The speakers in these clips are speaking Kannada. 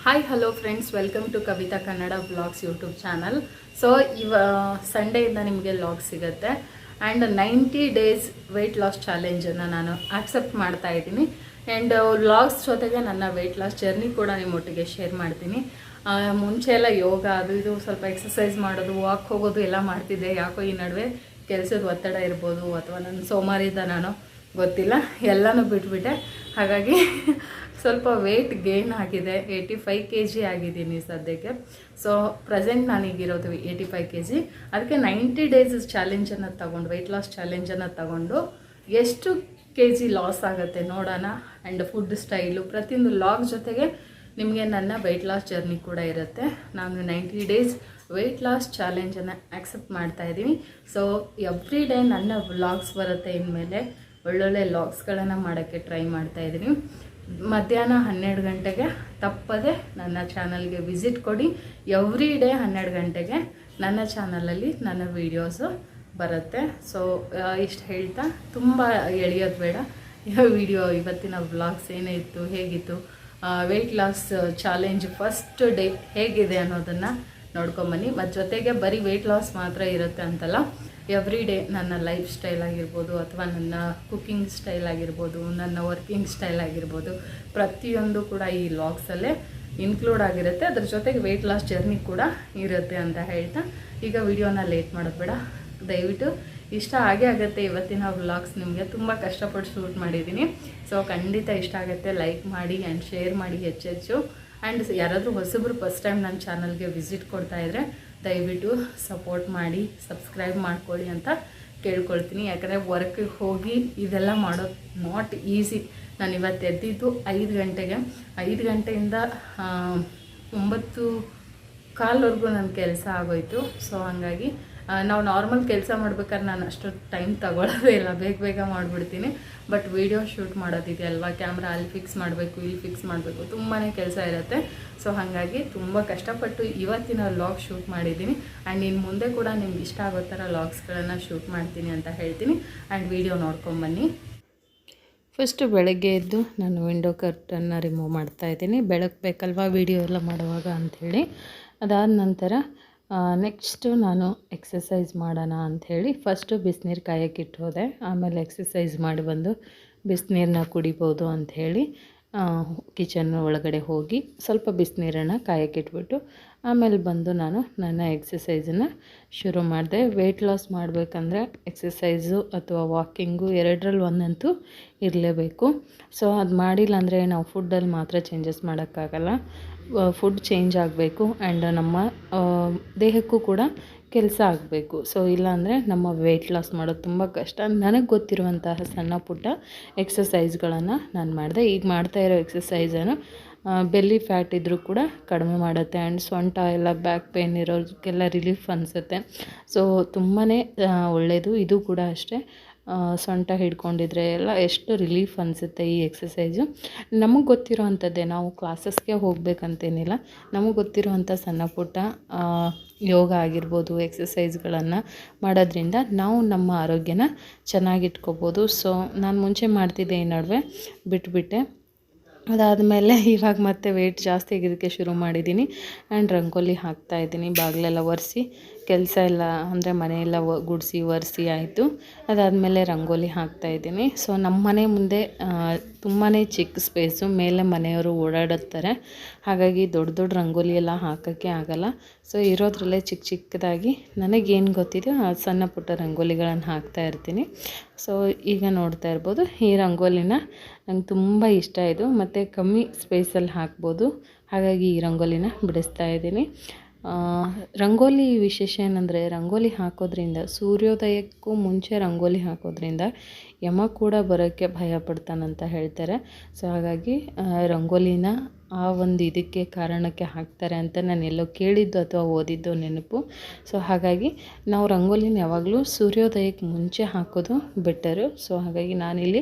Hi hello friends, welcome to Kavitha Kannada vlogs YouTube channel. So ಸಂಡೇಯಿಂದ ನಿಮಗೆ ವ್ಲಾಗ್ ಸಿಗುತ್ತೆ. ಆ್ಯಂಡ್ 90 ಡೇಸ್ ವೆಯ್ಟ್ ಲಾಸ್ ಚಾಲೆಂಜನ್ನು ನಾನು ಆಕ್ಸೆಪ್ಟ್ ಮಾಡ್ತಾ ಇದ್ದೀನಿ. ಆ್ಯಂಡ್ ವ್ಲಾಗ್ಸ್ ಜೊತೆಗೆ ನನ್ನ ವೆಯ್ಟ್ ಲಾಸ್ ಜರ್ನಿ ಕೂಡ ನಿಮ್ಮೊಟ್ಟಿಗೆ ಶೇರ್ ಮಾಡ್ತೀನಿ. ಮುಂಚೆ ಎಲ್ಲ ಯೋಗ ಅದು ಇದು ಸ್ವಲ್ಪ ಎಕ್ಸಸೈಸ್ ಮಾಡೋದು, ವಾಕ್ ಹೋಗೋದು ಎಲ್ಲ ಮಾಡ್ತಿದ್ದೆ. ಯಾಕೋ ಈ ನಡುವೆ ಕೆಲಸದ ಒತ್ತಡ ಇರ್ಬೋದು ಅಥವಾ ನನ್ನ ಸೋಮಾರಿತನನೋ ಗೊತ್ತಿಲ್ಲ, ಎಲ್ಲನೂ ಬಿಟ್ಬಿಟ್ಟೆ. ಹಾಗಾಗಿ ಸ್ವಲ್ಪ ವೆಯ್ಟ್ ಗೇನ್ ಆಗಿದೆ. 85 kg ಆಗಿದ್ದೀನಿ ಸದ್ಯಕ್ಕೆ. ಸೊ ಪ್ರೆಸೆಂಟ್ ನಾನೀಗಿರೋದು 85 kg. ಅದಕ್ಕೆ 90 ಡೇಸ್ ಚಾಲೆಂಜನ್ನು ತಗೊಂಡು, ವೆಯ್ಟ್ ಲಾಸ್ ಚಾಲೆಂಜನ್ನು ತಗೊಂಡು ಎಷ್ಟು kg ಲಾಸ್ ಆಗುತ್ತೆ ನೋಡೋಣ. ಆ್ಯಂಡ್ ಫುಡ್ ಸ್ಟೈಲು ಪ್ರತಿಯೊಂದು ಲಾಗ್ ಜೊತೆಗೆ ನಿಮಗೆ ನನ್ನ ವೆಯ್ಟ್ ಲಾಸ್ ಜರ್ನಿ ಕೂಡ ಇರುತ್ತೆ. ನಾನು 90 ಡೇಸ್ ವೆಯ್ಟ್ ಲಾಸ್ ಚಾಲೆಂಜನ್ನು ಆಕ್ಸೆಪ್ಟ್ ಮಾಡ್ತಾ ಇದ್ದೀನಿ. ಸೊ ಎವ್ರಿ ಡೇ ನನ್ನ ವ್ಲಾಗ್ಸ್ ಬರುತ್ತೆ. ಇನ್ಮೇಲೆ ಒಳ್ಳೊಳ್ಳೆ ವ್ಲಾಗ್ಸ್ಗಳನ್ನು ಮಾಡೋಕ್ಕೆ ಟ್ರೈ ಮಾಡ್ತಾಯಿದ್ದೀನಿ. ಮಧ್ಯಾಹ್ನ 12 ಗಂಟೆಗೆ ತಪ್ಪದೆ ನನ್ನ ಚಾನಲ್ಗೆ ವಿಸಿಟ್ ಕೊಡಿ. ಎವ್ರಿ ಡೇ 12 ಗಂಟೆಗೆ ನನ್ನ ಚಾನಲಲ್ಲಿ ನನ್ನ ವೀಡಿಯೋಸು ಬರುತ್ತೆ. ಸೊ ಇಷ್ಟು ಹೇಳ್ತಾ ತುಂಬ ಎಳೆಯೋದು ಬೇಡ. ವಿಡಿಯೋ ಇವತ್ತಿನ ವ್ಲಾಗ್ಸ್ ಏನೇ ಇತ್ತು, ಹೇಗಿತ್ತು, weight loss challenge first day ಹೇಗಿದೆ ಅನ್ನೋದನ್ನು ನೋಡ್ಕೊಂಬನ್ನಿ. ಮತ್ತು ಜೊತೆಗೆ ಬರೀ ವೆಯ್ಟ್ ಲಾಸ್ ಮಾತ್ರ ಇರುತ್ತೆ ಅಂತಲ್ಲ, ಎವ್ರಿ ಡೇ ನನ್ನ ಲೈಫ್ ಸ್ಟೈಲ್ ಆಗಿರ್ಬೋದು ಅಥವಾ ನನ್ನ ಕುಕ್ಕಿಂಗ್ ಸ್ಟೈಲ್ ಆಗಿರ್ಬೋದು, ನನ್ನ ವರ್ಕಿಂಗ್ ಸ್ಟೈಲ್ ಆಗಿರ್ಬೋದು, ಪ್ರತಿಯೊಂದು ಕೂಡ ಈ ವ್ಲಾಗ್ಸಲ್ಲೇ ಇನ್ಕ್ಲೂಡ್ ಆಗಿರುತ್ತೆ. ಅದ್ರ ಜೊತೆಗೆ ವೆಯ್ಟ್ ಲಾಸ್ ಜರ್ನಿ ಕೂಡ ಇರುತ್ತೆ ಅಂತ ಹೇಳ್ತಾ ಈಗ ವಿಡಿಯೋನ ಲೇಟ್ ಮಾಡೋದು ಬೇಡ. ದಯವಿಟ್ಟು ಇಷ್ಟ ಆಗೇ ಆಗುತ್ತೆ. ಇವತ್ತಿನ ವ್ಲಾಗ್ಸ್ ನಿಮಗೆ ತುಂಬ ಕಷ್ಟಪಟ್ಟು ಶೂಟ್ ಮಾಡಿದ್ದೀನಿ. ಸೊ ಖಂಡಿತ ಇಷ್ಟ ಆಗುತ್ತೆ. ಲೈಕ್ ಮಾಡಿ ಆ್ಯಂಡ್ ಶೇರ್ ಮಾಡಿ ಹೆಚ್ಚೆಚ್ಚು. ಆ್ಯಂಡ್ ಯಾರಾದರೂ ಹೊಸಬ್ರು ಫಸ್ಟ್ ಟೈಮ್ ನನ್ನ ಚಾನಲ್ಗೆ ವಿಸಿಟ್ ಕೊಡ್ತಾಯಿದ್ರೆ ದಯವಿಟ್ಟು ಸಪೋರ್ಟ್ ಮಾಡಿ, ಸಬ್ಸ್ಕ್ರೈಬ್ ಮಾಡ್ಕೊಳ್ಳಿ ಅಂತ ಕೇಳ್ಕೊಳ್ತೀನಿ. ಯಾಕಂದರೆ ವರ್ಕಿಗೆ ಹೋಗಿ ಇದೆಲ್ಲ ಮಾಡೋದು ನಾಟ್ ಈಸಿ. ನಾನು ಇವತ್ತು ಎದ್ದಿದ್ದು 5 ಗಂಟೆಗೆ. 5 ಗಂಟೆಯಿಂದ 9:15 ನನ್ನ ಕೆಲಸ ಆಗೋಯಿತು. ಸೊ ಹಾಗಾಗಿ ನಾವು ನಾರ್ಮಲ್ ಕೆಲಸ ಮಾಡ್ಬೇಕಾದ್ರೆ ನಾನು ಅಷ್ಟು ಟೈಮ್ ತಗೊಳ್ಳೋದೇ ಇಲ್ಲ, ಬೇಗ ಬೇಗ ಮಾಡಿಬಿಡ್ತೀನಿ. ಬಟ್ ವೀಡಿಯೋ ಶೂಟ್ ಮಾಡೋದಿದೆ ಅಲ್ವಾ, ಕ್ಯಾಮ್ರಾ ಅಲ್ಲಿ ಫಿಕ್ಸ್ ಮಾಡಬೇಕು, ಇಲ್ಲಿ ಫಿಕ್ಸ್ ಮಾಡಬೇಕು, ತುಂಬಾ ಕೆಲಸ ಇರುತ್ತೆ. ಸೊ ಹಾಗಾಗಿ ತುಂಬ ಕಷ್ಟಪಟ್ಟು ಇವತ್ತಿನ ವ್ಲಾಗ್ ಶೂಟ್ ಮಾಡಿದ್ದೀನಿ. ಆ್ಯಂಡ್ ಇನ್ನು ಮುಂದೆ ಕೂಡ ನಿಮ್ಗೆ ಇಷ್ಟ ಆಗೋ ಥರ ವ್ಲಾಗ್ಸ್ಗಳನ್ನು ಶೂಟ್ ಮಾಡ್ತೀನಿ ಅಂತ ಹೇಳ್ತೀನಿ. And video ನೋಡ್ಕೊಂಬನ್ನಿ. ಫಸ್ಟು ಬೆಳಗ್ಗೆ ಎದ್ದು ನಾನು ವಿಂಡೋ ಕರ್ಟನ್ನ ರಿಮೂವ್ ಮಾಡ್ತಾಯಿದ್ದೀನಿ. ಬೆಳಕು ಬೇಕಲ್ವಾ ವೀಡಿಯೋ ಎಲ್ಲ ಮಾಡುವಾಗ ಅಂಥೇಳಿ. ಅದಾದ ನಂತರ ನೆಕ್ಸ್ಟು ನಾನು ಎಕ್ಸಸೈಸ್ ಮಾಡೋಣ ಅಂಥೇಳಿ ಫಸ್ಟು ಬಿಸಿನೀರು ಕಾಯೋಕ್ಕಿಟ್ಟು ಹೋದೆ. ಆಮೇಲೆ ಎಕ್ಸಸೈಸ್ ಮಾಡಿ ಬಂದು ಬಿಸಿನೀರನ್ನ ಕುಡಿಬೋದು ಅಂಥೇಳಿ ಕಿಚನ್ ಒಳಗಡೆ ಹೋಗಿ ಸ್ವಲ್ಪ ಬಿಸಿನೀರನ್ನು ಕಾಯೋಕ್ಕಿಟ್ಬಿಟ್ಟು ಆಮೇಲೆ ಬಂದು ನಾನು ನನ್ನ ಎಕ್ಸಸೈಸನ್ನು ಶುರು ಮಾಡಿದೆ. ವೆಯ್ಟ್ ಲಾಸ್ ಮಾಡಬೇಕಂದ್ರೆ ಎಕ್ಸಸೈಸು ಅಥವಾ ವಾಕಿಂಗು ಎರಡರಲ್ಲಿ ಒಂದಂತೂ ಇರಲೇಬೇಕು. ಸೊ ಅದು ಮಾಡಿಲ್ಲ ಅಂದರೆ ನಾವು ಫುಡ್ಡಲ್ಲಿ ಮಾತ್ರ ಚೇಂಜಸ್ ಮಾಡೋಕ್ಕಾಗಲ್ಲ. ಫುಡ್ ಚೇಂಜ್ ಆಗಬೇಕು ಆ್ಯಂಡ್ ನಮ್ಮ ದೇಹಕ್ಕೂ ಕೂಡ ಕೆಲಸ ಆಗಬೇಕು. ಸೊ ಇಲ್ಲಾಂದರೆ ನಮ್ಮ ವೆಯ್ಟ್ ಲಾಸ್ ಮಾಡೋದು ತುಂಬ ಕಷ್ಟ. ನನಗೆ ಗೊತ್ತಿರುವಂತಹ ಸಣ್ಣ ಪುಟ್ಟ ಎಕ್ಸಸೈಸ್ಗಳನ್ನು ನಾನು ಮಾಡಿದೆ. ಈಗ ಮಾಡ್ತಾಯಿರೋ ಎಕ್ಸಸೈಸನ್ನು ಬೆಲ್ಲಿ ಫ್ಯಾಟ್ ಇದ್ದರೂ ಕೂಡ ಕಡಿಮೆ ಮಾಡುತ್ತೆ. ಆ್ಯಂಡ್ ಸೊಂಟ ಎಲ್ಲ ಬ್ಯಾಕ್ ಪೇನ್ ಇರೋದಕ್ಕೆಲ್ಲ ರಿಲೀಫ್ ಅನಿಸುತ್ತೆ. ಸೊ ತುಂಬಾ ಒಳ್ಳೆಯದು. ಇದು ಕೂಡ ಅಷ್ಟೇ, ಸೊಂಟ ಹಿಡ್ಕೊಂಡಿದ್ರೆ ಎಲ್ಲ ಎಷ್ಟು ರಿಲೀಫ್ ಅನಿಸುತ್ತೆ ಈ ಎಕ್ಸಸೈಸು. ನಮಗೆ ಗೊತ್ತಿರೋ ಅಂಥದ್ದೇ, ನಾವು ಕ್ಲಾಸಸ್ಗೆ ಹೋಗಬೇಕಂತೇನಿಲ್ಲ. ನಮಗೆ ಗೊತ್ತಿರೋವಂಥ ಸಣ್ಣ ಪುಟ್ಟ ಯೋಗ ಆಗಿರ್ಬೋದು, ಎಕ್ಸಸೈಸ್ಗಳನ್ನು ಮಾಡೋದ್ರಿಂದ ನಾವು ನಮ್ಮ ಆರೋಗ್ಯನ ಚೆನ್ನಾಗಿಟ್ಕೋಬೋದು. ಸೊ ನಾನು ಮುಂಚೆ ಮಾಡ್ತಿದ್ದೆ, ಈ ನಡುವೆ ಬಿಟ್ಬಿಟ್ಟೆ. ಅದಾದಮೇಲೆ ಇವಾಗ ಮತ್ತೆ ವೆಯ್ಟ್ ಜಾಸ್ತಿ ಆಗಿದ್ದಕ್ಕೆ ಶುರು ಮಾಡಿದ್ದೀನಿ. ಆ್ಯಂಡ್ ರಂಗೋಲಿ ಹಾಕ್ತಾಯಿದ್ದೀನಿ. ಬಾಗಿಲೆಲ್ಲ ಒರೆಸಿ ಕೆಲಸ ಎಲ್ಲ ಅಂದರೆ ಮನೆಯೆಲ್ಲ ಗುಡಿಸಿ ಒರೆಸಿ ಆಯಿತು. ಅದಾದಮೇಲೆ ರಂಗೋಲಿ ಹಾಕ್ತಾಯಿದ್ದೀನಿ. ಸೊ ನಮ್ಮ ಮನೆ ಮುಂದೆ ತುಂಬಾ ಚಿಕ್ಕ ಸ್ಪೇಸು, ಮೇಲೆ ಮನೆಯವರು ಓಡಾಡುತ್ತಾರೆ. ಹಾಗಾಗಿ ದೊಡ್ಡ ದೊಡ್ಡ ರಂಗೋಲಿ ಎಲ್ಲ ಹಾಕೋಕ್ಕೆ ಆಗೋಲ್ಲ. ಸೊ ಇರೋದ್ರಲ್ಲೇ ಚಿಕ್ಕ ಚಿಕ್ಕದಾಗಿ ನನಗೇನು ಗೊತ್ತಿದೆಯೋ ಆ ಸಣ್ಣ ಪುಟ್ಟ ರಂಗೋಲಿಗಳನ್ನು ಹಾಕ್ತಾಯಿರ್ತೀನಿ. ಸೊ ಈಗ ನೋಡ್ತಾ ಇರ್ಬೋದು, ಈ ರಂಗೋಲಿನ ನಂಗೆ ತುಂಬ ಇಷ್ಟ ಇದು, ಮತ್ತು ಕಮ್ಮಿ ಸ್ಪೇಸಲ್ಲಿ ಹಾಕ್ಬೋದು. ಹಾಗಾಗಿ ಈ ರಂಗೋಲಿನ ಬಿಡಿಸ್ತಾ ಇದ್ದೀನಿ. ರಂಗೋಲಿ ವಿಶೇಷ ಏನಂದರೆ, ರಂಗೋಲಿ ಹಾಕೋದ್ರಿಂದ, ಸೂರ್ಯೋದಯಕ್ಕೂ ಮುಂಚೆ ರಂಗೋಲಿ ಹಾಕೋದ್ರಿಂದ ಯಮ ಕೂಡ ಬರೋಕ್ಕೆ ಭಯ ಪಡ್ತಾನಂತ ಹೇಳ್ತಾರೆ. ಸೊ ಹಾಗಾಗಿ ರಂಗೋಲಿನ ಆ ಒಂದು ಇದಕ್ಕೆ ಕಾರಣಕ್ಕೆ ಹಾಕ್ತಾರೆ ಅಂತ ನಾನು ಎಲ್ಲೋ ಕೇಳಿದ್ದು ಅಥವಾ ಓದಿದ್ದು ನೆನಪು. ಸೊ ಹಾಗಾಗಿ ನಾವು ರಂಗೋಲಿನ ಯಾವಾಗಲೂ ಸೂರ್ಯೋದಯಕ್ಕೆ ಮುಂಚೆ ಹಾಕೋದು ಬೆಟರು. ಸೊ ಹಾಗಾಗಿ ನಾನಿಲ್ಲಿ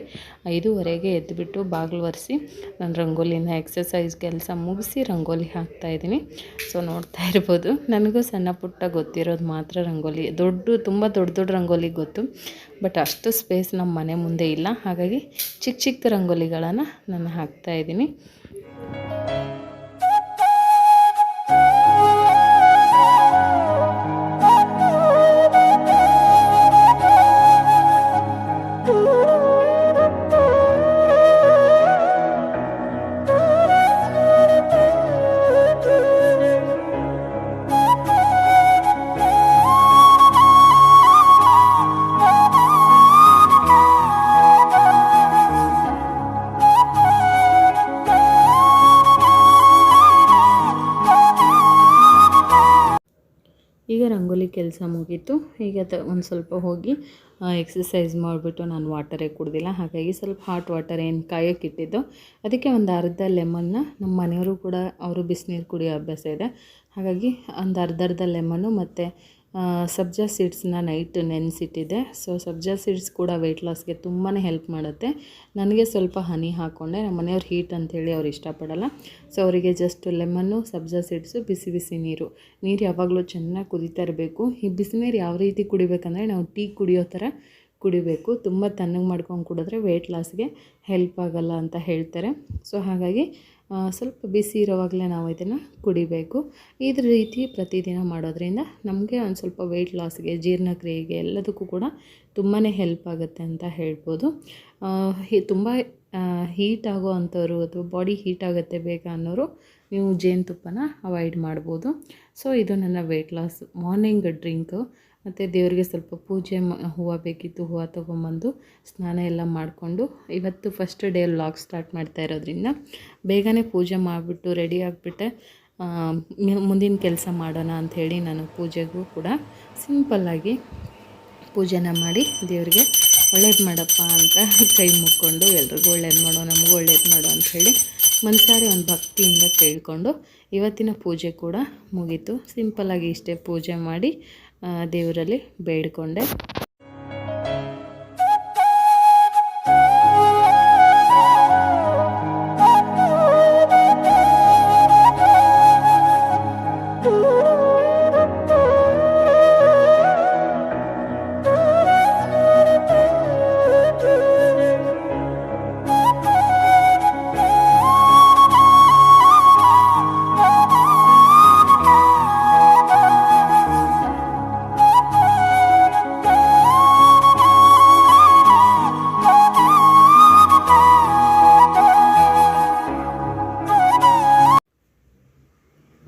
5:15 ಎದ್ದುಬಿಟ್ಟು ಬಾಗಿಲು ಒರೆಸಿ ನಾನು ರಂಗೋಲಿನ ಎಕ್ಸಸೈಸ್ ಕೆಲಸ ಮುಗಿಸಿ ರಂಗೋಲಿ ಹಾಕ್ತಾಯಿದ್ದೀನಿ. ಸೊ ನೋಡ್ತಾ ಇರ್ಬೋದು, ನನಗೂ ಸಣ್ಣ ಪುಟ್ಟ ಗೊತ್ತಿರೋದು ಮಾತ್ರ ರಂಗೋಲಿ. ತುಂಬ ದೊಡ್ಡ ದೊಡ್ಡ ರಂಗೋಲಿ ಗೊತ್ತು, ಬಟ್ ಅಷ್ಟು ಸ್ಪೇಸ್ ನಮ್ಮ ಮನೆ ಮುಂದೆ ಇಲ್ಲ. ಹಾಗಾಗಿ ಚಿಕ್ಕ ಚಿಕ್ಕ ರಂಗೋಲಿಗಳನ್ನು ನಾನು ಹಾಕ್ತಾಯಿದ್ದೀನಿ. ಕೆಲಸ ಮುಗೀತು. ಈಗ ಒಂದು ಸ್ವಲ್ಪ ಹೋಗಿ ಎಕ್ಸಸೈಸ್ ಮಾಡಿಬಿಟ್ಟು ನಾನು ವಾಟರೇ ಕುಡ್ದಿಲ್ಲ, ಹಾಗಾಗಿ ಸ್ವಲ್ಪ ಹಾಟ್ ವಾಟರ್ ಏನು ಕಾಯೋಕ್ಕಿಟ್ಟಿದ್ದು ಅದಕ್ಕೆ ಒಂದು ಅರ್ಧ ಲೆಮನ್ನ, ನಮ್ಮ ಮನೆಯವರು ಕೂಡ ಅವರು ಬಿಸಿನೀರು ಕುಡಿಯೋ ಅಭ್ಯಾಸ ಇದೆ, ಹಾಗಾಗಿ ಒಂದು ಅರ್ಧ ಲೆಮನ್ನು ಮತ್ತು ಸಬ್ಜಾ ಸೀಡ್ಸ್ನ ನೈಟ್ ನೆನೆಸಿಟ್ಟಿದ್ದೆ. ಸೊ ಸಬ್ಜಾ ಸೀಡ್ಸ್ ಕೂಡ ವೆಯ್ಟ್ ಲಾಸ್ಗೆ ತುಂಬಾ ಹೆಲ್ಪ್ ಮಾಡುತ್ತೆ. ನನಗೆ ಸ್ವಲ್ಪ ಹನಿ ಹಾಕ್ಕೊಂಡೆ, ನಮ್ಮ ಮನೆಯವ್ರು ಹೀಟ್ ಅಂಥೇಳಿ ಅವ್ರು ಇಷ್ಟಪಡಲ್ಲ, ಸೊ ಅವರಿಗೆ ಜಸ್ಟ್ ಲೆಮನ್ನು, ಸಬ್ಜಾ ಸೀಡ್ಸು, ಬಿಸಿ ಬಿಸಿ ನೀರು ಯಾವಾಗಲೂ ಚೆನ್ನಾಗಿ ಕುದೀತಾ ಇರಬೇಕು. ಈ ಬಿಸಿನೀರು ಯಾವ ರೀತಿ ಕುಡಿಬೇಕಂದ್ರೆ ನಾವು ಟೀ ಕುಡಿಯೋ ಥರ ಕುಡಿಬೇಕು. ತುಂಬ ತಣ್ಣಗೆ ಮಾಡ್ಕೊಂಡು ಕುಡಿದ್ರೆ ವೆಯ್ಟ್ ಲಾಸ್ಗೆ ಹೆಲ್ಪ್ ಆಗಲ್ಲ ಅಂತ ಹೇಳ್ತಾರೆ. ಸೊ ಹಾಗಾಗಿ ಸ್ವಲ್ಪ ಬಿಸಿ ಇರೋವಾಗಲೇ ನಾವು ಇದನ್ನು ಕುಡಿಬೇಕು. ಇದ್ರ ರೀತಿ ಪ್ರತಿದಿನ ಮಾಡೋದ್ರಿಂದ ನಮಗೆ ಒಂದು ಸ್ವಲ್ಪ ವೆಯ್ಟ್ ಲಾಸ್ಗೆ, ಜೀರ್ಣಕ್ರಿಯೆಗೆ ಎಲ್ಲದಕ್ಕೂ ಕೂಡ ತುಂಬಾ ಹೆಲ್ಪ್ ಆಗುತ್ತೆ ಅಂತ ಹೇಳ್ಬೋದು. ತುಂಬ ಹೀಟ್ ಆಗೋ ಅಂಥವ್ರು ಅಥವಾ ಬಾಡಿ ಹೀಟ್ ಆಗುತ್ತೆ ಬೇಗ ಅನ್ನೋರು ನೀವು ಜೇನುತುಪ್ಪನ ಅವಾಯ್ಡ್ ಮಾಡ್ಬೋದು. ಸೊ ಇದು ನನ್ನ ವೆಯ್ಟ್ ಲಾಸ್ ಮಾರ್ನಿಂಗ್ ಡ್ರಿಂಕು. ಮತ್ತು ದೇವರಿಗೆ ಸ್ವಲ್ಪ ಪೂಜೆ ಹೂವು ಬೇಕಿತ್ತು, ಹೂವು ತೊಗೊಂಬಂದು ಸ್ನಾನ ಎಲ್ಲ ಮಾಡಿಕೊಂಡು, ಇವತ್ತು ಫಸ್ಟ್ ಡೇ ವ್ಲಾಗ್ ಸ್ಟಾರ್ಟ್ ಮಾಡ್ತಾ ಇರೋದ್ರಿಂದ ಬೇಗನೆ ಪೂಜೆ ಮಾಡಿಬಿಟ್ಟು ರೆಡಿ ಆಗಿಬಿಟ್ಟೆ. ಮುಂದಿನ ಕೆಲಸ ಮಾಡೋಣ ಅಂಥೇಳಿ ನಾನು ಪೂಜೆಗೂ ಕೂಡ ಸಿಂಪಲ್ಲಾಗಿ ಪೂಜೆನ ಮಾಡಿ ದೇವರಿಗೆ ಒಳ್ಳೇದು ಮಾಡಪ್ಪ ಅಂತ ಕೈ ಮುಕ್ಕೊಂಡು, ಎಲ್ರಿಗೂ ಒಳ್ಳೇದು ಮಾಡೋ, ನಮಗೂ ಒಳ್ಳೇದು ಮಾಡೋ ಅಂಥೇಳಿ ಮನಸಾರೆ ಒಂದು ಭಕ್ತಿಯಿಂದ ಕೇಳಿಕೊಂಡು ಇವತ್ತಿನ ಪೂಜೆ ಕೂಡ ಮುಗೀತು. ಸಿಂಪಲ್ಲಾಗಿ ಇಷ್ಟೇ ಪೂಜೆ ಮಾಡಿ ದೇವರಲ್ಲಿ ಬೇಡಿಕೊಂಡೆ.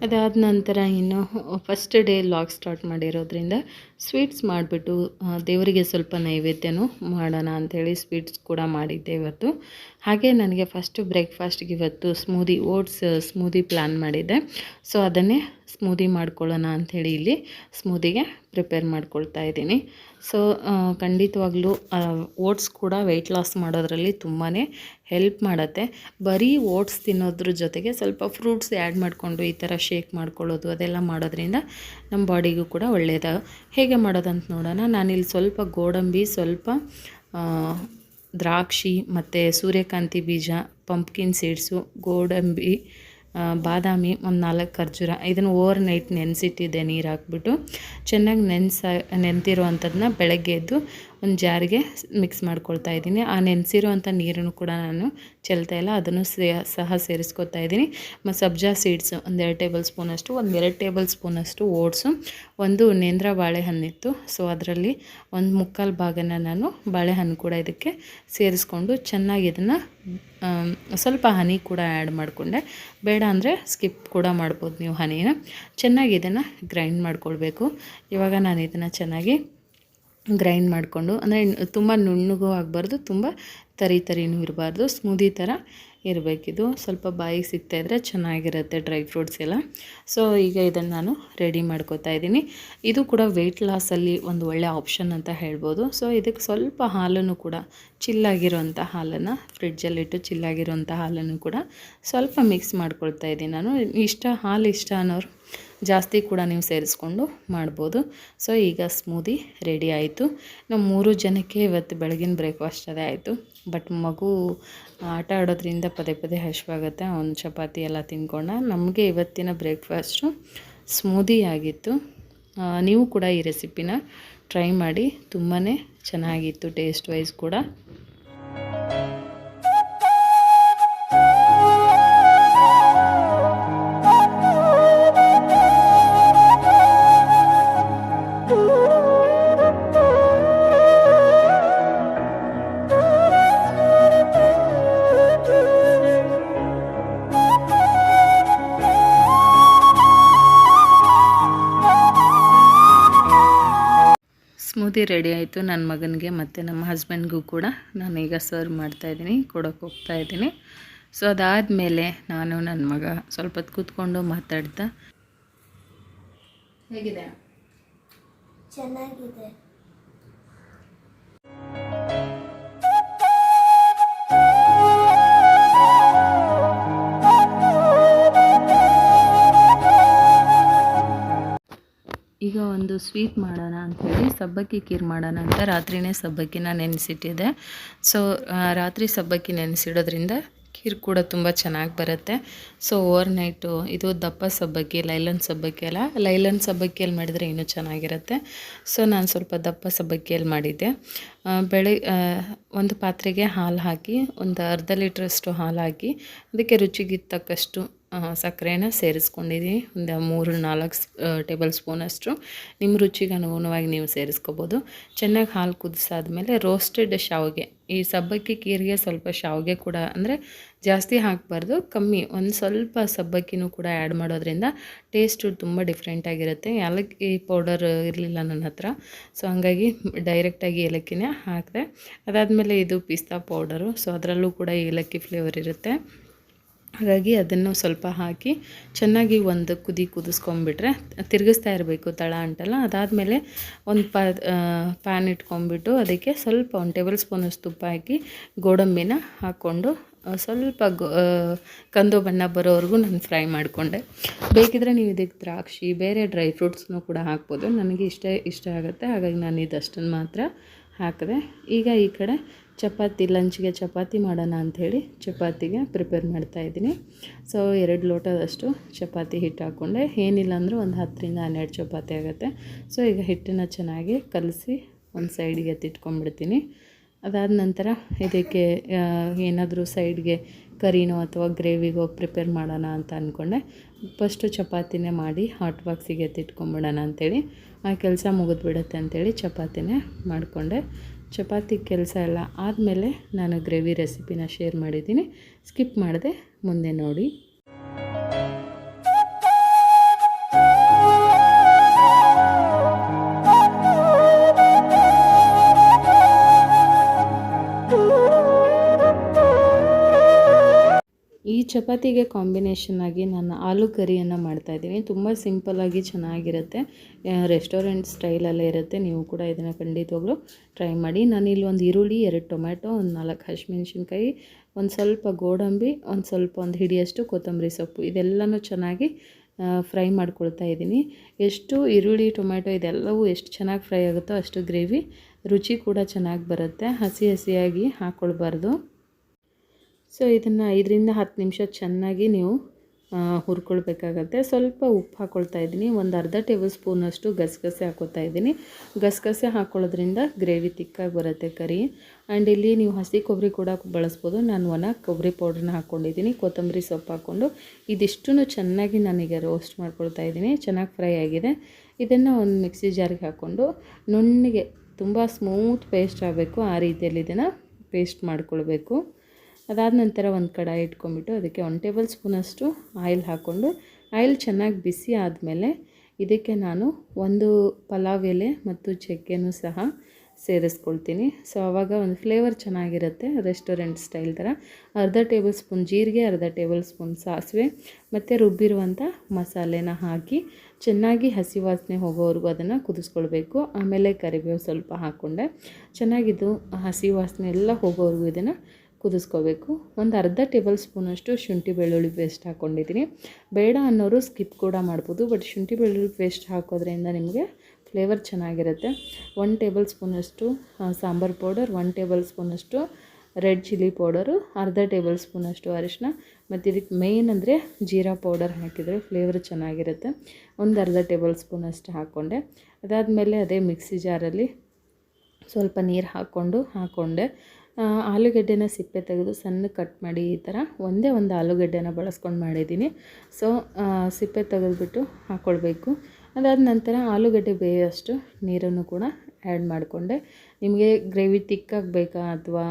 ಅದಾದ ನಂತರ ಇನ್ನು ಫಸ್ಟ್ ಡೇ ವ್ಲಾಗ್ ಸ್ಟಾರ್ಟ್ ಮಾಡಿರೋದ್ರಿಂದ ಸ್ವೀಟ್ಸ್ ಮಾಡಿಬಿಟ್ಟು ದೇವರಿಗೆ ಸ್ವಲ್ಪ ನೈವೇದ್ಯನೂ ಮಾಡೋಣ ಅಂಥೇಳಿ ಸ್ವೀಟ್ಸ್ ಕೂಡ ಮಾಡಿದ್ದೆ ಇವತ್ತು. ಹಾಗೆ ನನಗೆ ಫಸ್ಟು ಬ್ರೇಕ್ಫಾಸ್ಟ್ಗೆ ಇವತ್ತು ಓಟ್ಸ್ ಸ್ಮೂದಿ ಪ್ಲ್ಯಾನ್ ಮಾಡಿದ್ದೆ. ಸೊ ಅದನ್ನೇ ಸ್ಮೂದಿ ಮಾಡ್ಕೊಳ್ಳೋಣ ಅಂಥೇಳಿ ಇಲ್ಲಿ ಸ್ಮೂದಿಗೆ ಪ್ರಿಪೇರ್ ಮಾಡ್ಕೊಳ್ತಾ ಇದ್ದೀನಿ. ಸೊ ಖಂಡಿತವಾಗ್ಲೂ ಓಟ್ಸ್ ಕೂಡ ವೆಯ್ಟ್ ಲಾಸ್ ಮಾಡೋದ್ರಲ್ಲಿ ತುಂಬಾ ಹೆಲ್ಪ್ ಮಾಡುತ್ತೆ. ಬರೀ ಓಟ್ಸ್ ತಿನ್ನೋದ್ರ ಜೊತೆಗೆ ಸ್ವಲ್ಪ ಫ್ರೂಟ್ಸ್ ಆ್ಯಡ್ ಮಾಡಿಕೊಂಡು ಈ ಥರ ಶೇಕ್ ಮಾಡ್ಕೊಳ್ಳೋದು ಅದೆಲ್ಲ ಮಾಡೋದ್ರಿಂದ ನಮ್ಮ ಬಾಡಿಗೂ ಕೂಡ ಒಳ್ಳೆಯದು. ಹೇಗೆ ಮಾಡೋದಂತ ನೋಡೋಣ. ನಾನಿಲ್ಲಿ ಸ್ವಲ್ಪ ಗೋಡಂಬಿ, ಸ್ವಲ್ಪ ದ್ರಾಕ್ಷಿ ಮತ್ತು ಸೂರ್ಯಕಾಂತಿ ಬೀಜ, ಪಂಪ್ಕಿನ್ ಸೀಡ್ಸು, ಗೋಡಂಬಿ, ಬಾದಾಮಿ, ಒಂದು 4 ಖರ್ಜೂರ ಇದನ್ನು ಓವರ್ ನೈಟ್ ನೆನೆಸಿಟ್ಟಿದ್ದೆ. ನೀರು ಹಾಕ್ಬಿಟ್ಟು ಚೆನ್ನಾಗಿ ನೆನೆದಿರೋ ಅಂಥದ್ದನ್ನ ಬೆಳಗ್ಗೆ ಎದ್ದು ಒಂದು ಜಾರಿಗೆ ಮಿಕ್ಸ್ ಮಾಡ್ಕೊಳ್ತಾ ಇದ್ದೀನಿ. ಆ ನೆನೆಸಿರೋವಂಥ ನೀರನ್ನು ಕೂಡ ನಾನು ಚೆಲ್ತಾ ಇಲ್ಲ, ಅದನ್ನು ಸಹ ಸೇರಿಸ್ಕೊತಾ ಇದ್ದೀನಿ. ಮತ್ತು ಸಬ್ಜಾ ಸೀಡ್ಸು 1-2 ಟೇಬಲ್ ಸ್ಪೂನಷ್ಟು, 1-2 ಟೇಬಲ್ ಸ್ಪೂನಷ್ಟು ಓಟ್ಸು, ಒಂದು ನೇಂದ್ರ ಬಾಳೆಹಣ್ಣಿತ್ತು. ಸೊ ಅದರಲ್ಲಿ 1/4 ಭಾಗನ ನಾನು ಬಾಳೆಹಣ್ಣು ಕೂಡ ಇದಕ್ಕೆ ಸೇರಿಸ್ಕೊಂಡು ಚೆನ್ನಾಗಿ ಇದನ್ನು ಸ್ವಲ್ಪ ಹನಿ ಕೂಡ ಆ್ಯಡ್ ಮಾಡಿಕೊಂಡೆ. ಬೇಡ ಅಂದರೆ ಸ್ಕಿಪ್ ಕೂಡ ಮಾಡ್ಬೋದು ನೀವು ಹನಿನ. ಚೆನ್ನಾಗಿ ಇದನ್ನು ಗ್ರೈಂಡ್ ಮಾಡ್ಕೊಳ್ಬೇಕು. ಇವಾಗ ನಾನು ಇದನ್ನು ಚೆನ್ನಾಗಿ ಗ್ರೈಂಡ್ ಮಾಡಿಕೊಂಡು, ಅಂದರೆ ತುಂಬ ನುಣ್ಣಗೂ ಆಗಬಾರ್ದು, ತುಂಬ ತರಿನೂ ಇರಬಾರ್ದು, ಸ್ಮೂದಿ ಥರ ಇರಬೇಕಿದು. ಸ್ವಲ್ಪ ಬಾಯಿಗೆ ಸಿಗ್ತಾಯಿದ್ರೆ ಚೆನ್ನಾಗಿರುತ್ತೆ ಡ್ರೈ ಫ್ರೂಟ್ಸ್ ಎಲ್ಲ. ಸೊ ಈಗ ಇದನ್ನು ನಾನು ರೆಡಿ ಮಾಡ್ಕೋತಾ ಇದ್ದೀನಿ. ಇದು ಕೂಡ ವೆಯ್ಟ್ ಲಾಸಲ್ಲಿ ಒಂದು ಒಳ್ಳೆ ಆಪ್ಷನ್ ಅಂತ ಹೇಳ್ಬೋದು. ಸೊ ಇದಕ್ಕೆ ಸ್ವಲ್ಪ ಹಾಲನ್ನು ಕೂಡ, ಚಿಲ್ಲಾಗಿರೋಂಥ ಹಾಲನ್ನು ಫ್ರಿಡ್ಜಲ್ಲಿಟ್ಟು ಚಿಲ್ಲಾಗಿರೋಂಥ ಹಾಲನ್ನು ಕೂಡ ಸ್ವಲ್ಪ ಮಿಕ್ಸ್ ಮಾಡ್ಕೊಳ್ತಾ ಇದ್ದೀನಿ ನಾನು. ಹಾಲು ಇಷ್ಟ ಅನ್ನೋರು ಜಾಸ್ತಿ ಕೂಡ ನೀವು ಸೇರಿಸ್ಕೊಂಡು ಮಾಡ್ಬೋದು. ಸೊ ಈಗ ಸ್ಮೂದಿ ರೆಡಿ ಆಯಿತು. ನಾವು 3 ಜನಕ್ಕೆ ಇವತ್ತು ಬೆಳಗಿನ ಬ್ರೇಕ್ಫಾಸ್ಟ್ ಅದೇ ಆಯಿತು. ಬಟ್ ಮಗು ಆಟ ಆಡೋದ್ರಿಂದ ಪದೇ ಹಶ್ವಾಗುತ್ತೆ, ಒಂದು ಚಪಾತಿ ಎಲ್ಲ ತಿನ್ಕೊಂಡ. ನಮಗೆ ಇವತ್ತಿನ ಬ್ರೇಕ್ಫಾಸ್ಟು ಸ್ಮೂದಿ ಆಗಿತ್ತು. ನೀವು ಕೂಡ ಈ ರೆಸಿಪಿನ ಟ್ರೈ ಮಾಡಿ, ತುಂಬಾ ಚೆನ್ನಾಗಿತ್ತು ಟೇಸ್ಟ್ ವೈಸ್ ಕೂಡ. ಸ್ಮೂದಿ ರೆಡಿ ಆಯಿತು. ನನ್ನ ಮಗನಿಗೆ ಮತ್ತು ನಮ್ಮ ಹಸ್ಬೆಂಡ್ಗೂ ಕೂಡ ನಾನೀಗ ಸರ್ವ್ ಮಾಡ್ತಾಯಿದ್ದೀನಿ, ಕೊಡೋಕೆ ಹೋಗ್ತಾಯಿದ್ದೀನಿ. ಸೊ ಅದಾದಮೇಲೆ ನಾನು ನನ್ನ ಮಗ ಸ್ವಲ್ಪ ಹೊತ್ತು ಕೂತ್ಕೊಂಡು ಮಾತಾಡ್ತಾ, ಹೇಗಿದೆ ಚೆನ್ನಾಗಿದೆ. ಈಗ ಒಂದು ಸ್ವೀಟ್ ಮಾಡೋಣ ಅಂಥೇಳಿ ಸಬ್ಬಕ್ಕಿ ಖೀರ್ ಮಾಡೋಣ ಅಂತ ರಾತ್ರಿಯೇ ಸಬ್ಬಕ್ಕಿನ ನೆನೆಸಿಟ್ಟಿದ್ದೆ. ಸೊ ರಾತ್ರಿ ಸಬ್ಬಕ್ಕಿ ನೆನೆಸಿಡೋದ್ರಿಂದ ಖೀರ್ ಕೂಡ ತುಂಬ ಚೆನ್ನಾಗಿ ಬರುತ್ತೆ. ಸೊ ಓವರ್ ನೈಟು ಇದು ದಪ್ಪ ಸಬ್ಬಕ್ಕಿ, ಲೈಲನ್ ಸಬ್ಬಕ್ಕಿ ಅಲ್ಲ, ಲೈಲನ್ ಸಬ್ಬಕ್ಕಿಯಲ್ಲಿ ಮಾಡಿದರೆ ಇನ್ನೂ ಚೆನ್ನಾಗಿರುತ್ತೆ. ಸೊ ನಾನು ಸ್ವಲ್ಪ ದಪ್ಪ ಸಬ್ಬಕ್ಕಿಯಲ್ಲಿ ಮಾಡಿದ್ದೆ. ಒಂದು ಪಾತ್ರೆಗೆ ಹಾಲು ಹಾಕಿ, ಒಂದು ಅರ್ಧ ಲೀಟ್ರಷ್ಟು ಹಾಲು ಹಾಕಿ, ಅದಕ್ಕೆ ರುಚಿಗೆ ತಕ್ಕಷ್ಟು ಸಕ್ಕರೆನ ಸೇರಿಸ್ಕೊಂಡಿದ್ದೀನಿ. ಒಂದು 3-4 ಟೇಬಲ್ ಸ್ಪೂನಷ್ಟು ನಿಮ್ಮ ರುಚಿಗೆ ಅನುಗುಣವಾಗಿ ನೀವು ಸೇರಿಸ್ಕೋಬೋದು. ಚೆನ್ನಾಗಿ ಹಾಲು ಕುದಿಸಾದ್ಮೇಲೆ ರೋಸ್ಟೆಡ್ ಶಾವಿಗೆ, ಈ ಸಬ್ಬಕ್ಕಿ ಖೀರಿಗೆ ಸ್ವಲ್ಪ ಶಾವಿಗೆ ಕೂಡ ಅಂದರೆ ಜಾಸ್ತಿ ಹಾಕಬಾರ್ದು, ಕಮ್ಮಿ, ಒಂದು ಸ್ವಲ್ಪ ಸಬ್ಬಕ್ಕಿನೂ ಕೂಡ ಆ್ಯಡ್ ಮಾಡೋದ್ರಿಂದ ಟೇಸ್ಟು ತುಂಬ ಡಿಫ್ರೆಂಟಾಗಿರುತ್ತೆ. ಏಲಕ್ಕಿ ಪೌಡರ್ ಇರಲಿಲ್ಲ ನನ್ನ ಹತ್ರ, ಸೊ ಹಂಗಾಗಿ ಡೈರೆಕ್ಟಾಗಿ ಏಲಕ್ಕಿನೇ ಹಾಕಿದೆ. ಅದಾದಮೇಲೆ ಇದು ಪಿಸ್ತಾ ಪೌಡರು, ಸೊ ಅದರಲ್ಲೂ ಕೂಡ ಏಲಕ್ಕಿ ಫ್ಲೇವರ್ ಇರುತ್ತೆ. ಹಾಗಾಗಿ ಅದನ್ನು ಸ್ವಲ್ಪ ಹಾಕಿ ಚೆನ್ನಾಗಿ ಒಂದು ಕುದಿಸ್ಕೊಂಬಿಟ್ರೆ ತಿರುಗಿಸ್ತಾ ಇರಬೇಕು, ತಳ ಅಂಟಲ್ಲ. ಅದಾದಮೇಲೆ ಒಂದು ಪ್ಯಾನ್ ಇಟ್ಕೊಂಡ್ಬಿಟ್ಟು ಅದಕ್ಕೆ ಸ್ವಲ್ಪ 1 ಟೇಬಲ್ ಸ್ಪೂನಷ್ಟು ತುಪ್ಪ ಹಾಕಿ ಗೋಡಂಬಿನ ಹಾಕ್ಕೊಂಡು ಸ್ವಲ್ಪ ಕಂದು ಬಣ್ಣ ಬರೋವರೆಗೂ ನಾನು ಫ್ರೈ ಮಾಡಿಕೊಂಡೆ. ಬೇಕಿದ್ರೆ ನೀವು ಇದಕ್ಕೆ ದ್ರಾಕ್ಷಿ, ಬೇರೆ ಡ್ರೈ ಫ್ರೂಟ್ಸ್ನೂ ಕೂಡ ಹಾಕ್ಬೋದು. ನನಗೆ ಇಷ್ಟ ಆಗುತ್ತೆ, ಹಾಗಾಗಿ ನಾನು ಇದಷ್ಟನ್ನು ಮಾತ್ರ ಹಾಕಿದೆ. ಈಗ ಈ ಕಡೆ ಚಪಾತಿ, ಲಂಚ್ಗೆ ಚಪಾತಿ ಮಾಡೋಣ ಅಂಥೇಳಿ ಚಪಾತಿಗೆ ಪ್ರಿಪೇರ್ ಮಾಡ್ತಾಯಿದ್ದೀನಿ. ಸೊ 2 ಲೋಟದಷ್ಟು ಚಪಾತಿ ಹಿಟ್ಟು ಹಾಕ್ಕೊಂಡೆ. ಏನಿಲ್ಲ ಅಂದರೂ ಒಂದು 10-12 ಚಪಾತಿ ಆಗುತ್ತೆ. ಸೊ ಈಗ ಹಿಟ್ಟನ್ನು ಚೆನ್ನಾಗಿ ಕಲಸಿ ಒಂದು ಸೈಡಿಗೆ ಎತ್ತಿಟ್ಕೊಂಡ್ಬಿಡ್ತೀನಿ. ಅದಾದ ನಂತರ ಇದಕ್ಕೆ ಏನಾದರೂ ಸೈಡ್ಗೆ ಕರಿನೋ ಅಥವಾ ಗ್ರೇವಿಗೋ ಪ್ರಿಪೇರ್ ಮಾಡೋಣ ಅಂತ ಅಂದ್ಕೊಂಡೆ. ಫಸ್ಟು ಚಪಾತಿನೇ ಮಾಡಿ ಹಾಟ್ ಬಾಕ್ಸಿಗೆ ಎತ್ತಿಟ್ಕೊಂಬಿಡೋಣ ಅಂಥೇಳಿ, ಆ ಕೆಲಸ ಮುಗಿದ್ಬಿಡುತ್ತೆ ಅಂಥೇಳಿ ಚಪಾತಿನೇ ಮಾಡಿಕೊಂಡೆ. ಚಪಾತಿ ಕೆಲಸ ಎಲ್ಲ ಆದಮೇಲೆ ನಾನು ಗ್ರೇವಿ ರೆಸಿಪಿನ ಶೇರ್ ಮಾಡಿದ್ದೀನಿ, ಸ್ಕಿಪ್ ಮಾಡದೆ ಮುಂದೆ ನೋಡಿ. ಈ ಚಪಾತಿಗೆ ಕಾಂಬಿನೇಷನ್ ಆಗಿ ನಾನು ಆಲೂ ಕರಿಯನ್ನು ಮಾಡ್ತಾಯಿದ್ದೀನಿ. ತುಂಬ ಸಿಂಪಲ್ಲಾಗಿ ಚೆನ್ನಾಗಿರುತ್ತೆ, ರೆಸ್ಟೋರೆಂಟ್ ಸ್ಟೈಲಲ್ಲೇ ಇರುತ್ತೆ. ನೀವು ಕೂಡ ಇದನ್ನು ಖಂಡಿತವಾಗ್ಲೂ ಟ್ರೈ ಮಾಡಿ. ನಾನಿಲ್ಲಿ ಒಂದು ಈರುಳ್ಳಿ, 2 ಟೊಮ್ಯಾಟೊ, ಒಂದು 4 ಹಸಿಮೆಣ್ಸಿನ್ಕಾಯಿ, ಒಂದು ಸ್ವಲ್ಪ ಗೋಡಂಬಿ, ಒಂದು ಹಿಡಿಯಷ್ಟು ಕೊತ್ತಂಬರಿ ಸೊಪ್ಪು, ಇದೆಲ್ಲನೂ ಚೆನ್ನಾಗಿ ಫ್ರೈ ಮಾಡ್ಕೊಳ್ತಾ ಇದ್ದೀನಿ. ಎಷ್ಟು ಈರುಳ್ಳಿ, ಟೊಮ್ಯಾಟೊ ಇದೆಲ್ಲವೂ ಎಷ್ಟು ಚೆನ್ನಾಗಿ ಫ್ರೈ ಆಗುತ್ತೋ ಅಷ್ಟು ಗ್ರೇವಿ ರುಚಿ ಕೂಡ ಚೆನ್ನಾಗಿ ಬರುತ್ತೆ. ಹಸಿಯಾಗಿ ಹಾಕ್ಕೊಳ್ಬಾರ್ದು. ಸೊ ಇದನ್ನು 5-10 ನಿಮಿಷ ಚೆನ್ನಾಗಿ ನೀವು ಹುರ್ಕೊಳ್ಬೇಕಾಗತ್ತೆ. ಸ್ವಲ್ಪ ಉಪ್ಪು ಹಾಕ್ಕೊಳ್ತಾ ಇದ್ದೀನಿ. ಒಂದು ಅರ್ಧ ಟೇಬಲ್ ಸ್ಪೂನಷ್ಟು ಗಸಗಸೆ ಹಾಕ್ಕೊಳ್ತಾ ಇದ್ದೀನಿ. ಗಸಗಸೆ ಹಾಕ್ಕೊಳ್ಳೋದ್ರಿಂದ ಗ್ರೇವಿ ತಿಕ್ಕಾಗಿ ಬರುತ್ತೆ ಕರಿ. ಆ್ಯಂಡ್ ಇಲ್ಲಿ ನೀವು ಹಸಿ ಕೊಬ್ಬರಿ ಕೂಡ ಬಳಸ್ಬೋದು. ನಾನು ಒಣ ಕೊಬ್ಬರಿ ಪೌಡ್ರನ್ನ ಹಾಕ್ಕೊಂಡಿದ್ದೀನಿ. ಕೊತ್ತಂಬರಿ ಸೊಪ್ಪು ಹಾಕ್ಕೊಂಡು ಇದಿಷ್ಟನ್ನು ಚೆನ್ನಾಗಿ ನಾನೀಗ ರೋಸ್ಟ್ ಮಾಡ್ಕೊಳ್ತಾ ಇದ್ದೀನಿ. ಚೆನ್ನಾಗಿ ಫ್ರೈ ಆಗಿದೆ. ಇದನ್ನು ಒಂದು ಮಿಕ್ಸಿ ಜಾರಿಗೆ ಹಾಕ್ಕೊಂಡು ನುಣ್ಣಗೆ ತುಂಬ ಸ್ಮೂತ್ ಪೇಸ್ಟ್ ಆಗಬೇಕು, ಆ ರೀತಿಯಲ್ಲಿ ಇದನ್ನು ಪೇಸ್ಟ್ ಮಾಡ್ಕೊಳ್ಬೇಕು. ಅದಾದ ನಂತರ ಒಂದು ಕಡಾಯಿ ಇಟ್ಕೊಂಡ್ಬಿಟ್ಟು ಅದಕ್ಕೆ 1 ಟೇಬಲ್ ಸ್ಪೂನಷ್ಟು ಆಯಿಲ್ ಹಾಕ್ಕೊಂಡು, ಆಯಿಲ್ ಚೆನ್ನಾಗಿ ಬಿಸಿ ಆದಮೇಲೆ ಇದಕ್ಕೆ ನಾನು ಒಂದು ಪಲಾವ್ ಎಲೆ ಮತ್ತು ಚಕ್ಕೆನೂ ಸಹ ಸೇರಿಸ್ಕೊಳ್ತೀನಿ. ಸೊ ಆವಾಗ ಒಂದು ಫ್ಲೇವರ್ ಚೆನ್ನಾಗಿರುತ್ತೆ, ರೆಸ್ಟೋರೆಂಟ್ ಸ್ಟೈಲ್ ಥರ. ಅರ್ಧ ಟೇಬಲ್ ಸ್ಪೂನ್ ಜೀರಿಗೆ, ಅರ್ಧ ಟೇಬಲ್ ಸ್ಪೂನ್ ಸಾಸಿವೆ ಮತ್ತು ರುಬ್ಬಿರುವಂಥ ಮಸಾಲೆನ ಹಾಕಿ ಚೆನ್ನಾಗಿ ಹಸಿ ವಾಸನೆ ಹೋಗೋವರೆಗೂ ಅದನ್ನು ಕುದಿಸ್ಕೊಳ್ಬೇಕು. ಆಮೇಲೆ ಕರಿಬೇವು ಸ್ವಲ್ಪ ಹಾಕ್ಕೊಂಡೆ. ಚೆನ್ನಾಗಿದ್ದು ಹಸಿ ವಾಸನೆ ಎಲ್ಲ ಹೋಗೋವರೆಗೂ ಇದನ್ನು ಕುದಿಸ್ಕೋಬೇಕು. ಒಂದು ಅರ್ಧ ಟೇಬಲ್ ಸ್ಪೂನಷ್ಟು ಶುಂಠಿ ಬೆಳ್ಳುಳ್ಳಿ ಪೇಸ್ಟ್ ಹಾಕ್ಕೊಂಡಿದ್ದೀನಿ. ಬೇಡ ಅನ್ನೋರು ಸ್ಕಿಪ್ ಕೂಡ ಮಾಡ್ಬೋದು, ಬಟ್ ಶುಂಠಿ ಬೆಳ್ಳುಳ್ಳಿ ಪೇಸ್ಟ್ ಹಾಕೋದ್ರಿಂದ ನಿಮಗೆ ಫ್ಲೇವರ್ ಚೆನ್ನಾಗಿರುತ್ತೆ. 1 ಟೇಬಲ್ ಸ್ಪೂನಷ್ಟು ಸಾಂಬಾರು ಪೌಡರ್, 1 ಟೇಬಲ್ ಸ್ಪೂನಷ್ಟು ರೆಡ್ ಚಿಲ್ಲಿ ಪೌಡರು, ಅರ್ಧ ಟೇಬಲ್ ಸ್ಪೂನಷ್ಟು ಅರಿಶಿನ, ಮತ್ತು ಇದಕ್ಕೆ ಮೇಯ್ನ್ ಅಂದರೆ ಜೀರಾ ಪೌಡರ್ ಹಾಕಿದರೆ ಫ್ಲೇವರ್ ಚೆನ್ನಾಗಿರುತ್ತೆ. ಒಂದು ಅರ್ಧ ಟೇಬಲ್ ಸ್ಪೂನಷ್ಟು ಹಾಕ್ಕೊಂಡೆ. ಅದಾದಮೇಲೆ ಅದೇ ಮಿಕ್ಸಿ ಜಾರಲ್ಲಿ ಸ್ವಲ್ಪ ನೀರು ಹಾಕ್ಕೊಂಡೆ. ಆಲೂಗಡ್ಡೆನ ಸಿಪ್ಪೆ ತೆಗೆದು ಸಣ್ಣ ಕಟ್ ಮಾಡಿ ಈ ಥರ ಒಂದೇ ಒಂದು ಆಲೂಗಡ್ಡೆನ ಬಳಸ್ಕೊಂಡು ಮಾಡಿದ್ದೀನಿ. ಸೊ ಸಿಪ್ಪೆ ತೆಗೆದುಬಿಟ್ಟು ಹಾಕ್ಕೊಳ್ಬೇಕು. ಅದಾದ ನಂತರ ಆಲೂಗಡ್ಡೆ ಬೇಯೋಷ್ಟು ನೀರನ್ನು ಕೂಡ ಆ್ಯಡ್ ಮಾಡಿಕೊಂಡೆ. ನಿಮಗೆ ಗ್ರೇವಿ ತಿಕ್ಕಾಗಬೇಕಾ ಅಥವಾ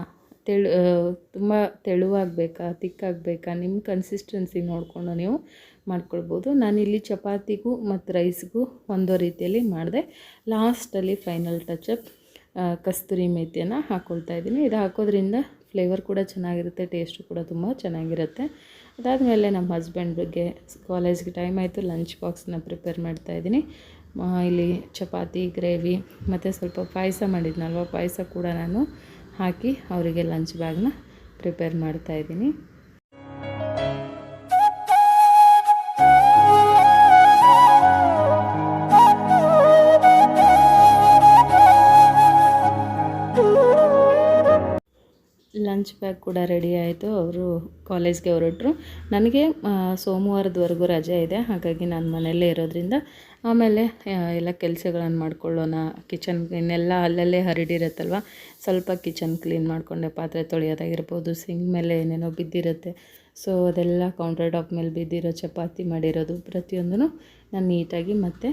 ತುಂಬ ತೆಳುವಾಗಬೇಕಾ, ತಿಕ್ಕಾಗಬೇಕಾ, ನಿಮ್ಮ ಕನ್ಸಿಸ್ಟೆನ್ಸಿ ನೋಡಿಕೊಂಡು ನೀವು ಮಾಡ್ಕೊಳ್ಬೋದು. ನಾನಿಲ್ಲಿ ಚಪಾತಿಗೂ ಮತ್ತು ರೈಸ್ಗೂ ಒಂದೋ ರೀತಿಯಲ್ಲಿ ಮಾಡಿದೆ. ಲಾಸ್ಟಲ್ಲಿ ಫೈನಲ್ ಟಚಪ್ ಕಸ್ತೂರಿ ಮೇಥಿಯನ್ನು ಹಾಕ್ಕೊಳ್ತಾ ಇದ್ದೀನಿ. ಇದು ಹಾಕೋದ್ರಿಂದ ಫ್ಲೇವರ್ ಕೂಡ ಚೆನ್ನಾಗಿರುತ್ತೆ, ಟೇಸ್ಟು ಕೂಡ ತುಂಬ ಚೆನ್ನಾಗಿರುತ್ತೆ. ಅದಾದಮೇಲೆ ನಮ್ಮ ಹಸ್ಬೆಂಡ್ ಬಗ್ಗೆ ಕಾಲೇಜ್ಗೆ ಟೈಮ್ ಆಯಿತು, ಲಂಚ್ ಬಾಕ್ಸ್ನ ಪ್ರಿಪೇರ್ ಮಾಡ್ತಾಯಿದ್ದೀನಿ. ಇಲ್ಲಿ ಚಪಾತಿ ಗ್ರೇವಿ ಮತ್ತು ಸ್ವಲ್ಪ ಪಾಯಸ ಮಾಡಿದ್ನಲ್ವ, ಪಾಯಸ ಕೂಡ ನಾನು ಹಾಕಿ ಅವರಿಗೆ ಲಂಚ್ ಬ್ಯಾಗ್ನ ಪ್ರಿಪೇರ್ ಮಾಡ್ತಾಯಿದ್ದೀನಿ. ಲಂಚ್ ಬ್ಯಾಗ್ ಕೂಡ ರೆಡಿ ಆಯಿತು. ಅವರು ಕಾಲೇಜ್ಗೆ ಹೊರಟರು. ನನಗೆ ಸೋಮವಾರದವರೆಗೂ ರಜೆ ಇದೆ, ಹಾಗಾಗಿ ನಾನು ಮನೆಯಲ್ಲೇ ಇರೋದ್ರಿಂದ ಆಮೇಲೆ ಎಲ್ಲ ಕೆಲಸಗಳನ್ನು ಮಾಡ್ಕೊಳ್ಳೋಣ. ಕಿಚನ್ ಇನ್ನೆಲ್ಲ ಅಲ್ಲಲ್ಲೇ ಹರಡಿರುತ್ತಲ್ವ, ಸ್ವಲ್ಪ ಕಿಚನ್ ಕ್ಲೀನ್ ಮಾಡಿಕೊಂಡೆ. ಪಾತ್ರೆ ತೊಳೆಯೋದಾಗಿರ್ಬೋದು, ಸಿಂಕ್ ಮೇಲೆ ಏನೇನೋ ಬಿದ್ದಿರುತ್ತೆ, ಸೊ ಅದೆಲ್ಲ ಕೌಂಟರ್ ಟಾಪ್ ಮೇಲೆ ಬಿದ್ದಿರೋ ಚಪಾತಿ ಮಾಡಿರೋದು ಪ್ರತಿಯೊಂದೂ ನಾನು ನೀಟಾಗಿ ಮತ್ತೆ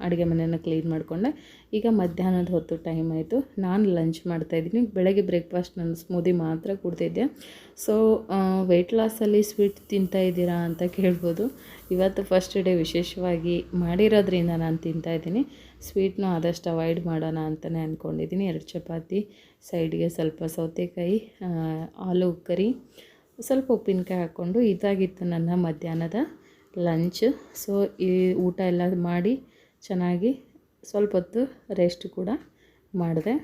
ಅಡುಗೆ ಮನೆಯನ್ನು ಕ್ಲೀನ್ ಮಾಡಿಕೊಂಡೆ. ಈಗ ಮಧ್ಯಾಹ್ನದ ಹೊತ್ತು ಟೈಮ್ ಆಯಿತು, ನಾನು ಲಂಚ್ ಮಾಡ್ತಾಯಿದ್ದೀನಿ. ಬೆಳಗ್ಗೆ ಬ್ರೇಕ್ಫಾಸ್ಟ್ ನಾನು ಸ್ಮೂದಿ ಮಾತ್ರ ಕುಡ್ತಿದ್ದೆ. ಸೊ ವೆಯ್ಟ್ ಲಾಸಲ್ಲಿ ಸ್ವೀಟ್ ತಿಂತಾಯಿದ್ದೀರಾ ಅಂತ ಕೇಳ್ಬೋದು. ಇವತ್ತು ಫಸ್ಟ್ ಡೇ ವಿಶೇಷವಾಗಿ ಮಾಡಿರೋದ್ರಿಂದ ನಾನು ತಿಂತಾಯಿದ್ದೀನಿ. ಸ್ವೀಟ್ನ ಆದಷ್ಟು ಅವಾಯ್ಡ್ ಮಾಡೋಣ ಅಂತಲೇ ಅಂದ್ಕೊಂಡಿದ್ದೀನಿ. 2 ಚಪಾತಿ, ಸೈಡ್ಗೆ ಸ್ವಲ್ಪ ಸೌತೆಕಾಯಿ, ಆಲೂ ಕರಿ, ಸ್ವಲ್ಪ ಉಪ್ಪಿನಕಾಯಿ ಹಾಕ್ಕೊಂಡು ಇದಾಗಿತ್ತು ನನ್ನ ಮಧ್ಯಾಹ್ನದ ಲಂಚ್. ಸೊ ಈ ಊಟ ಎಲ್ಲ ಮಾಡಿ ಚೆನ್ನಾಗಿ ಸ್ವಲ್ಪ ಹೊತ್ತು ರೆಸ್ಟ್ ಕೂಡ ಮಾಡಿದೆ.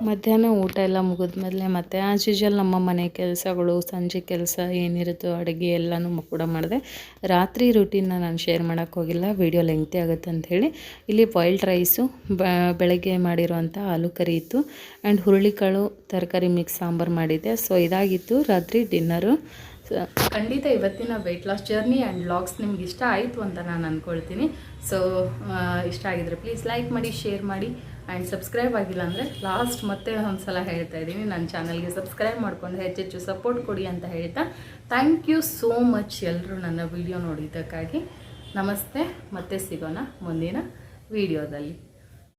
ಮಧ್ಯಾಹ್ನ ಊಟ ಎಲ್ಲ ಮುಗಿದ್ಮೇಲೆ ಮತ್ತೆ ಆ್ಯಸ್ ಯೂಶುವಲ್ ನಮ್ಮ ಮನೆ ಕೆಲಸಗಳು, ಸಂಜೆ ಕೆಲಸ ಏನಿರುತ್ತೋ ಅಡುಗೆ ಎಲ್ಲನೂ ಕೂಡ ಮಾಡಿದೆ. ರಾತ್ರಿ ರೂಟೀನ್ನ ನಾನು ಶೇರ್ ಮಾಡೋಕ್ಕೆ ಹೋಗಿಲ್ಲ, ವಿಡಿಯೋ ಲೆಂಗ್ತಿ ಆಗುತ್ತೆ ಅಂಥೇಳಿ. ಇಲ್ಲಿ ಬಾಯ್ಲ್ಡ್ ರೈಸು, ಬೆಳಗ್ಗೆ ಮಾಡಿರೋಂಥ ಆಲೂ ಕರಿ ಇತ್ತು, ಆ್ಯಂಡ್ ಹುರುಳಿಕಾಳು ತರಕಾರಿ ಮಿಕ್ಸ್ ಸಾಂಬಾರು ಮಾಡಿದ್ದೆ. ಸೊ ಇದಾಗಿತ್ತು ರಾತ್ರಿ ಡಿನ್ನರು. ಖಂಡಿತ ಇವತ್ತಿನ weight loss journey and vlogs ನಿಮ್ಗೆ ಇಷ್ಟ ಆಯಿತು ಅಂತ ನಾನು ಅಂದ್ಕೊಳ್ತೀನಿ. ಸೊ ಇಷ್ಟ ಆಗಿದ್ರೆ ಪ್ಲೀಸ್ ಲೈಕ್ ಮಾಡಿ, ಶೇರ್ ಮಾಡಿ, ಆ್ಯಂಡ್ ಸಬ್ಸ್ಕ್ರೈಬ್ ಆಗಿಲ್ಲ ಅಂದರೆ ಲಾಸ್ಟ್ ಮತ್ತೆ ಒಂದು ಸಲ ಹೇಳ್ತಾ ಇದ್ದೀನಿ, ನನ್ನ ಚಾನಲ್ಗೆ ಸಬ್ಸ್ಕ್ರೈಬ್ ಮಾಡಿಕೊಂಡು ಹೆಚ್ಚೆಚ್ಚು ಸಪೋರ್ಟ್ ಕೊಡಿ ಅಂತ ಹೇಳ್ತಾ, ಥ್ಯಾಂಕ್ ಯು ಸೋ ಮಚ್ ಎಲ್ಲರೂ ನನ್ನ ವಿಡಿಯೋ ನೋಡಿದ್ದಕ್ಕಾಗಿ. ನಮಸ್ತೆ, ಮತ್ತೆ ಸಿಗೋಣ ಮುಂದಿನ ವಿಡಿಯೋದಲ್ಲಿ.